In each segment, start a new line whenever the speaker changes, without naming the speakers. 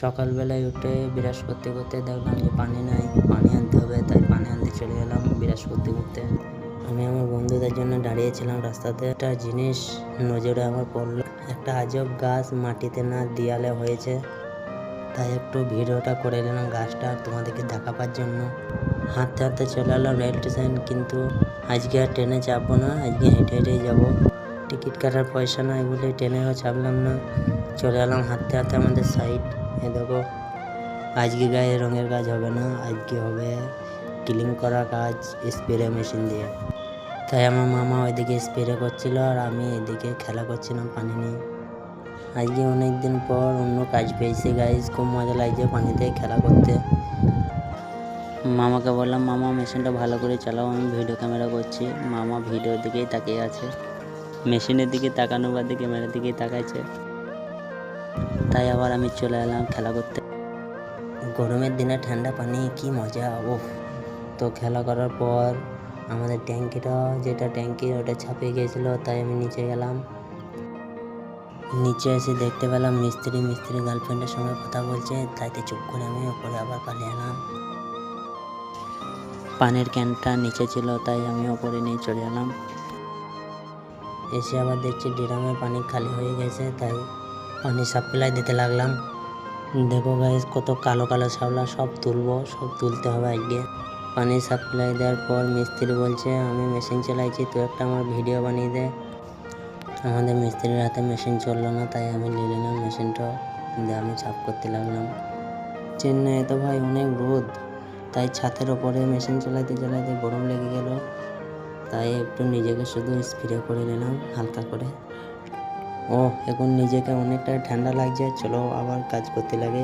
সকালবেলায় উঠে ব্রাশ করতে করতে দেখলাম যে পানি নাই, পানি আনতে হবে, তাই পানি আনতে চলে গেলাম ব্রাশ করতে করতে। আমি আমার বন্ধুদের জন্য দাঁড়িয়েছিলাম রাস্তাতে। একটা জিনিস নজরে আমার পড়লো, একটা আজব গাছ মাটিতে না দেয়ালে হয়েছে। তাই একটু ভিডিওটা করে নিলাম গাছটা তোমাদেরকে দেখাবার জন্য। হাঁটতে হাঁটতে চলে এলাম রেল স্টেশন, কিন্তু আজকে আর ট্রেনে চাপবো না, আজকে হেঁটে হেঁটেই যাবো। টিকিট কাটার পয়সা নাই বলে ট্রেনেও চাপলাম না, চলে এলাম হাঁটতে হাঁটতে আমাদের সাইড। এ দেখো, আজকে গায়ে রঙের কাজ হবে না, আজকে হবে ক্লিন করা কাজ স্প্রে মেশিন দিয়ে। তাই আমার মামা ওইদিকে স্প্রে করছিল আর আমি এদিকে খেলা করছিলাম পানি নিয়ে। আজকে অনেক দিন পর অন্য কাজ পেয়েছি গাইজ, খুব মজা লাগছে পানিতে খেলা করতে। মামাকে বললাম, মামা মেশিনটা ভালো করে চালাও, আমি ভিডিও ক্যামেরা করছি। মামা ভিডিওর দিকেই তাকিয়ে আছে, মেশিনের দিকে তাকানো বাদে ক্যামেরার দিকেই তাকাইছে। তাই আবার আমি চলে এলাম খেলা করতে। গরমের দিনে ঠান্ডা পানি কি মজা! ওহ, তো খেলা করার পর আমাদের ট্যাঙ্কিটা, যেটা ট্যাঙ্কি ওটা ছাপিয়ে গিয়েছিলো, তাই আমি নিচে গেলাম। নিচে এসে দেখতে পেলাম মিস্ত্রি গার্লফ্রেন্ডের সঙ্গে কথা বলছে, তাইতে চুপ করে আমি ওপরে আবার পালিয়ে এলাম। পানির ক্যানটা নিচে ছিল, তাই আমি ওপরে নিয়ে চলে এলাম। এসে আবার দেখছি ড্রামে পানি খালি হয়ে গেছে, তাই পানি সাপ্লাই দিতে লাগলাম। দেখো গাইস, কত কালো কালো শ্যাওলা, সব তুলতে হবে আজকে। পানি সাপ্লাই দেওয়ার পর মিস্ত্রি বলছে, আমি মেশিন চালাইছি, তুই একটা আমার ভিডিও বানিয়ে দে। আমাদের মিস্ত্রির হাতে মেশিন চললো না, তাই আমি নিয়ে নিলাম মেশিনটা দিয়ে আমি চাপ করতে লাগলাম। চেন্নাইয়ে তো ভাই অনেক রোদ, তাই ছাদের ওপরে মেশিন চালাতে চালাতে গরম লেগে গেল, তাই একটু নিজেকে শুধু স্প্রে করে নিলাম হালকা করে। ও, এখন নিজেকে অনেকটা ঠান্ডা লাগছে, চলো আবার কাজ করতে লাগে।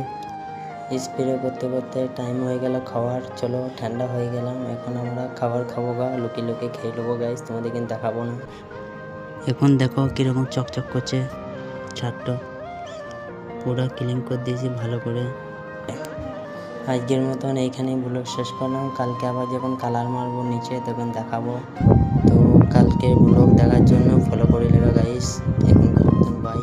স্প্রে করতে করতে টাইম হয়ে গেল খাওয়ার, চলো ঠান্ডা হয়ে গেলাম, এখন আমরা খাবার খাবো গা, লুকিয়ে লুকিয়ে খেয়ে নেবো গাইস, তোমাদের কিন্তু দেখাবো না। এখন দেখো কীরকম চকচক করছে ছাদটা, পুরো ক্লিন করে দিয়েছি ভালো করে। আজকের মতন এইখানেই ব্লগ শেষ করলাম, কালকে আবার যখন কালার মারবো নিচে তখন দেখাবো। তো কালকে ব্লগ দেখার জন্য ফলো করে নেবে গাইস, এখন বাই।